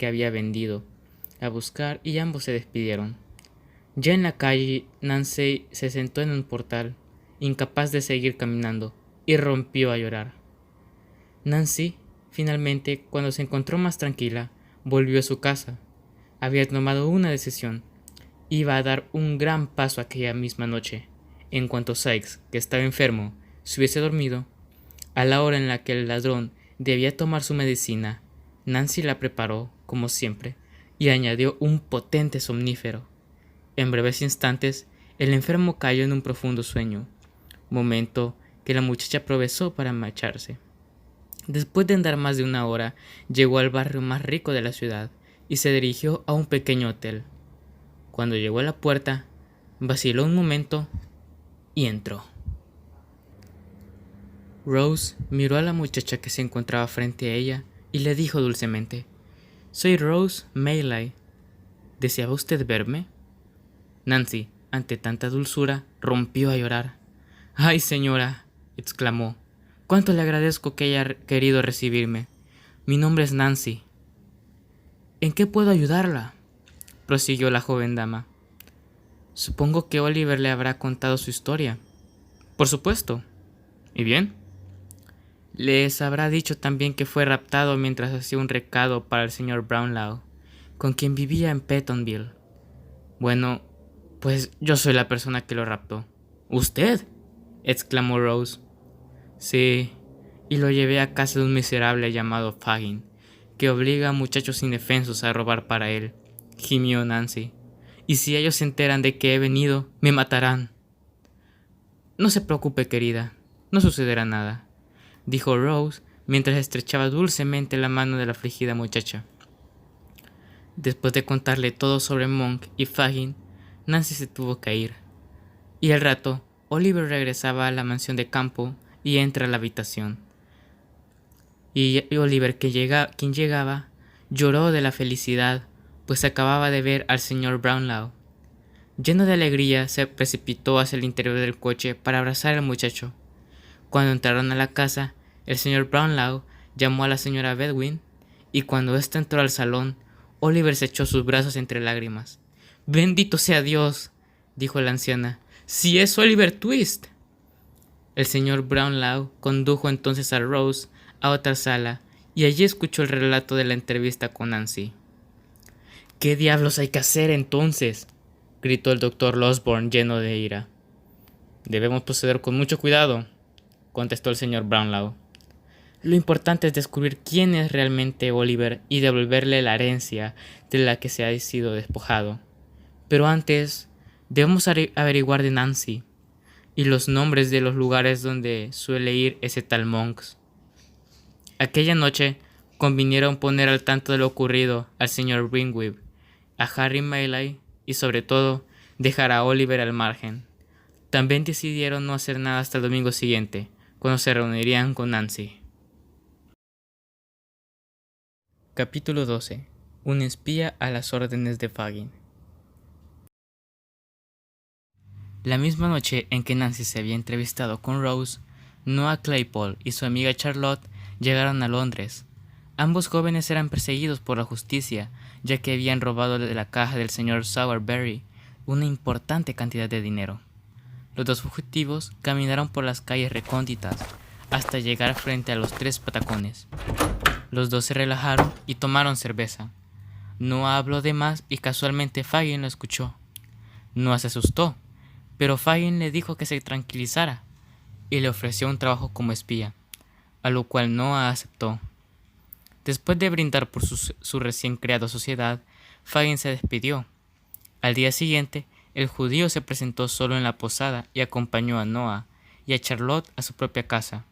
[SPEAKER 4] había vendido a buscar y ambos se despidieron. Ya en la calle, Nancy se sentó en un portal, incapaz de seguir caminando, y rompió a llorar. Nancy, finalmente, cuando se encontró más tranquila, volvió a su casa. Había tomado una decisión. Iba a dar un gran paso aquella misma noche. En cuanto Sikes, que estaba enfermo, se hubiese dormido, a la hora en la que el ladrón debía tomar su medicina, Nancy la preparó, como siempre, y añadió un potente somnífero. En breves instantes, el enfermo cayó en un profundo sueño, momento que la muchacha aprovechó para marcharse. Después de andar más de una hora, llegó al barrio más rico de la ciudad y se dirigió a un pequeño hotel. Cuando llegó a la puerta, vaciló un momento y entró. Rose miró a la muchacha que se encontraba frente a ella y le dijo dulcemente: «Soy Rose Maylay. ¿Deseaba usted verme?» Nancy, ante tanta dulzura, rompió a llorar. «¡Ay, señora!», exclamó. «¡Cuánto le agradezco que haya querido recibirme! Mi nombre es Nancy». «¿En qué puedo ayudarla?», prosiguió la joven dama. «Supongo que Oliver le habrá contado su historia». «Por supuesto». «¿Y bien?». «Les habrá dicho también que fue raptado mientras hacía un recado para el señor Brownlow, con quien vivía en Pentonville». «Bueno, pues yo soy la persona que lo raptó». «¿Usted?», exclamó Rose. «Sí, y lo llevé a casa de un miserable llamado Fagin, que obliga a muchachos indefensos a robar para él», gimió Nancy. «Y si ellos se enteran de que he venido, me matarán». «No se preocupe, querida, no sucederá nada», dijo Rose mientras estrechaba dulcemente la mano de la afligida muchacha. Después de contarle todo sobre Monk y Fagin, Nancy se tuvo que ir. Y al rato, Oliver regresaba a la mansión de campo y entra a la habitación. Y Oliver, quien llegaba, lloró de la felicidad, pues acababa de ver al señor Brownlow. Lleno de alegría, se precipitó hacia el interior del coche para abrazar al muchacho. Cuando entraron a la casa, el señor Brownlow llamó a la señora Bedwin, y cuando ésta entró al salón, Oliver se echó sus brazos entre lágrimas. «¡Bendito sea Dios!», dijo la anciana. «¡Si es Oliver Twist!». El señor Brownlow condujo entonces a Rose a otra sala, y allí escuchó el relato de la entrevista con Nancy. «¿Qué diablos hay que hacer entonces?», gritó el doctor Losborne lleno de ira. «Debemos proceder con mucho cuidado», contestó el señor Brownlow. «Lo importante es descubrir quién es realmente Oliver y devolverle la herencia de la que se ha sido despojado. Pero antes, debemos averiguar de Nancy y los nombres de los lugares donde suele ir ese tal Monks. Aquella noche convinieron poner al tanto de lo ocurrido al señor Ringweb, a Harry Maylie y sobre todo dejar a Oliver al margen. También decidieron no hacer nada hasta el domingo siguiente, cuando se reunirían con Nancy. Capítulo 12. Un espía a las órdenes de Fagin. La misma noche en que Nancy se había entrevistado con Rose, Noah Claypole y su amiga Charlotte llegaron a Londres. Ambos jóvenes eran perseguidos por la justicia, ya que habían robado de la caja del señor Sowerberry una importante cantidad de dinero. Los dos fugitivos caminaron por las calles recónditas hasta llegar frente a los tres patacones. Los dos se relajaron y tomaron cerveza. Noah habló de más y casualmente Fagin lo escuchó. Noah se asustó, pero Fagin le dijo que se tranquilizara y le ofreció un trabajo como espía, a lo cual Noah aceptó. Después de brindar por su recién creada sociedad, Fagin se despidió. Al día siguiente, el judío se presentó solo en la posada y acompañó a Noah y a Charlotte a su propia casa.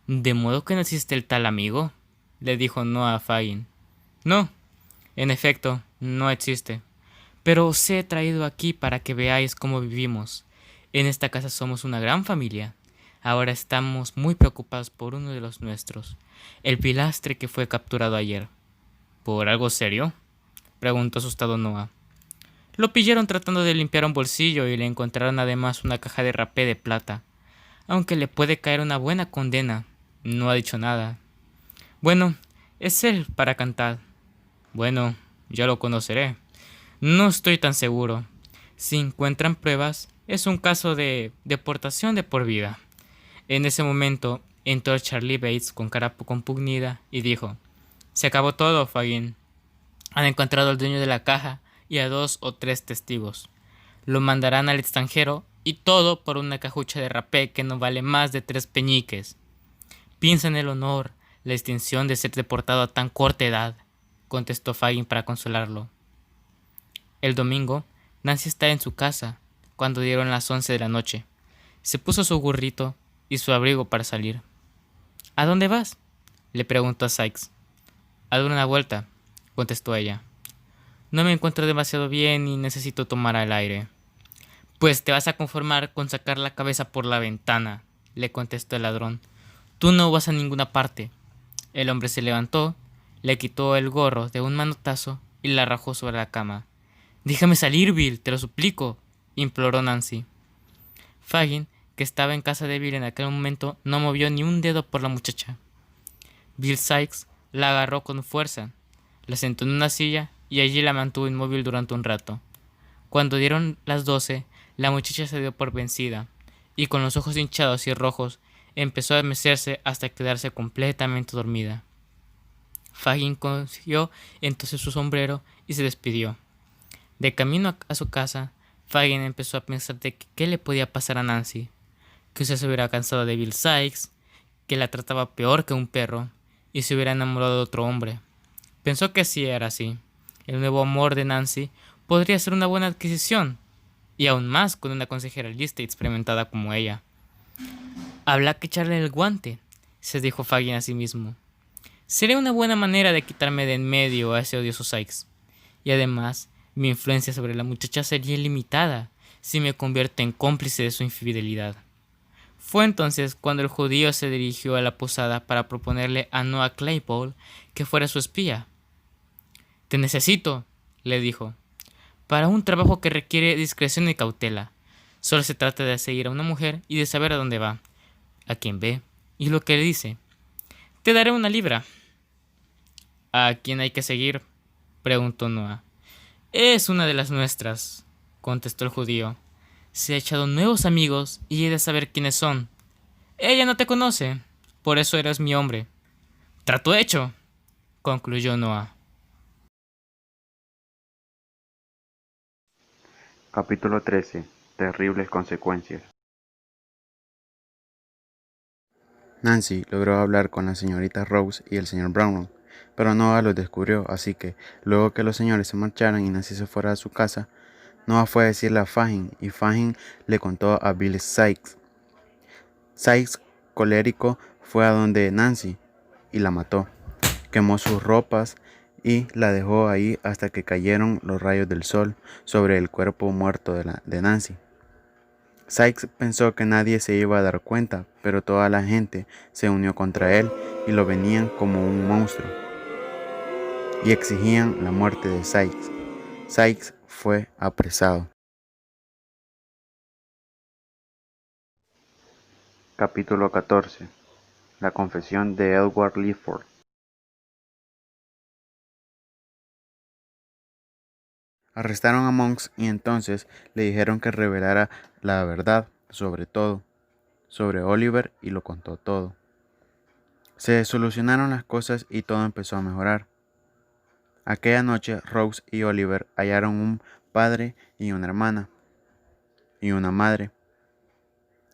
[SPEAKER 4] «¿De modo que no existe el tal amigo?», le dijo Noah a Fagin. «No, en efecto, no existe. Pero os he traído aquí para que veáis cómo vivimos. En esta casa somos una gran familia. Ahora estamos muy preocupados por uno de los nuestros, el pilastre que fue capturado ayer». «¿Por algo serio?», preguntó asustado Noah. «Lo pillaron tratando de limpiar un bolsillo y le encontraron además una caja de rapé de plata. Aunque le puede caer una buena condena. No ha dicho nada». «Bueno, es él para cantar». «Bueno, ya lo conoceré. No estoy tan seguro. Si encuentran pruebas, es un caso de deportación de por vida». En ese momento entró Charlie Bates con cara compunida y dijo: «Se acabó todo, Fagin. Han encontrado al dueño de la caja y a 2 o 3 testigos. Lo mandarán al extranjero y todo por una cajucha de rapé que no vale más de 3 peñiques. Piensa en el honor, la distinción de ser deportado a tan corta edad», contestó Fagin para consolarlo. El domingo, Nancy estaba en su casa cuando dieron las 11 de la noche. Se puso su gorrito y su abrigo para salir. «¿A dónde vas?», le preguntó a Sykes. «A dar una vuelta», contestó ella. «No me encuentro demasiado bien y necesito tomar el aire». «Pues te vas a conformar con sacar la cabeza por la ventana», le contestó el ladrón. «Tú no vas a ninguna parte». El hombre se levantó, le quitó el gorro de un manotazo y la arrojó sobre la cama. «Déjame salir, Bill, te lo suplico», imploró Nancy. Fagin, que estaba en casa de Bill en aquel momento, no movió ni un dedo por la muchacha. Bill Sykes la agarró con fuerza, la sentó en una silla y allí la mantuvo inmóvil durante un rato. Cuando dieron las 12, la muchacha se dio por vencida y con los ojos hinchados y rojos empezó a mecerse hasta quedarse completamente dormida. Fagin cogió entonces su sombrero y se despidió. De camino a su casa, Fagin empezó a pensar de qué le podía pasar a Nancy, que se hubiera cansado de Bill Sykes, que la trataba peor que un perro y se hubiera enamorado de otro hombre. Pensó que sí era así. El nuevo amor de Nancy podría ser una buena adquisición, y aún más con una consejera lista y experimentada como ella. «Habrá que echarle el guante», se dijo Fagin a sí mismo. «Sería una buena manera de quitarme de en medio a ese odioso Sykes. Y además, mi influencia sobre la muchacha sería ilimitada si me convierto en cómplice de su infidelidad». Fue entonces cuando el judío se dirigió a la posada para proponerle a Noah Claypole que fuera su espía. «Te necesito», le dijo, «para un trabajo que requiere discreción y cautela. Solo se trata de seguir a una mujer y de saber a dónde va, a quién ve y lo que le dice. Te daré 1 libra». «¿A quién hay que seguir?», preguntó Noah. «Es una de las nuestras», contestó el judío. «Se ha echado nuevos amigos y he de saber quiénes son. Ella no te conoce, por eso eres mi hombre». «Trato hecho», concluyó Noah.
[SPEAKER 5] Capítulo 13. Terribles consecuencias. Nancy logró hablar con la señorita Rose y el señor Brownlow, pero Noah los descubrió, así que, luego que los señores se marcharan y Nancy se fuera a su casa, Noah fue a decirle a Fagin y Fagin le contó a Bill Sikes. Sikes, colérico, fue a donde Nancy y la mató. Quemó sus ropas y la dejó ahí hasta que cayeron los rayos del sol sobre el cuerpo muerto de Nancy. Sikes pensó que nadie se iba a dar cuenta, pero toda la gente se unió contra él y lo venían como un monstruo y exigían la muerte de Sikes. Sikes fue apresado. Capítulo 14. La confesión de Edward Leeford. Arrestaron a Monks y entonces le dijeron que revelara la verdad sobre todo, sobre Oliver, y lo contó todo. Se solucionaron las cosas y todo empezó a mejorar. Aquella noche Rose y Oliver hallaron un padre y una hermana y una madre.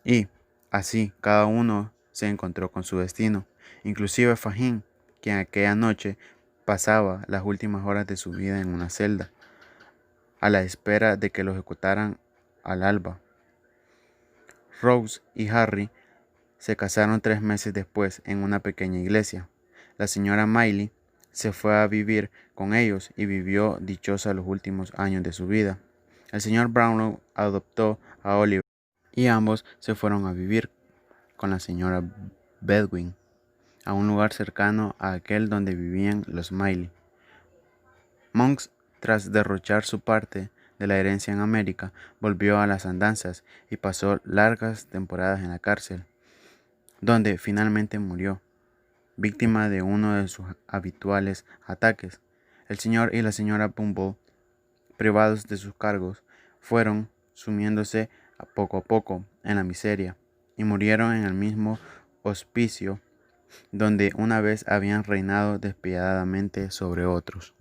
[SPEAKER 5] Y así cada uno se encontró con su destino, inclusive Fagin, quien aquella noche pasaba las últimas horas de su vida en una celda, a la espera de que lo ejecutaran al alba. Rose y Harry se casaron 3 meses después en una pequeña iglesia. La señora Miley se fue a vivir con ellos y vivió dichosa los últimos años de su vida. El señor Brownlow adoptó a Oliver y ambos se fueron a vivir con la señora Bedwin a un lugar cercano a aquel donde vivían los Miley. Monks, tras derrochar su parte de la herencia en América, volvió a las andanzas y pasó largas temporadas en la cárcel, donde finalmente murió, víctima de uno de sus habituales ataques. El señor y la señora Bumble, privados de sus cargos, fueron sumiéndose poco a poco en la miseria y murieron en el mismo hospicio donde una vez habían reinado despiadadamente sobre otros.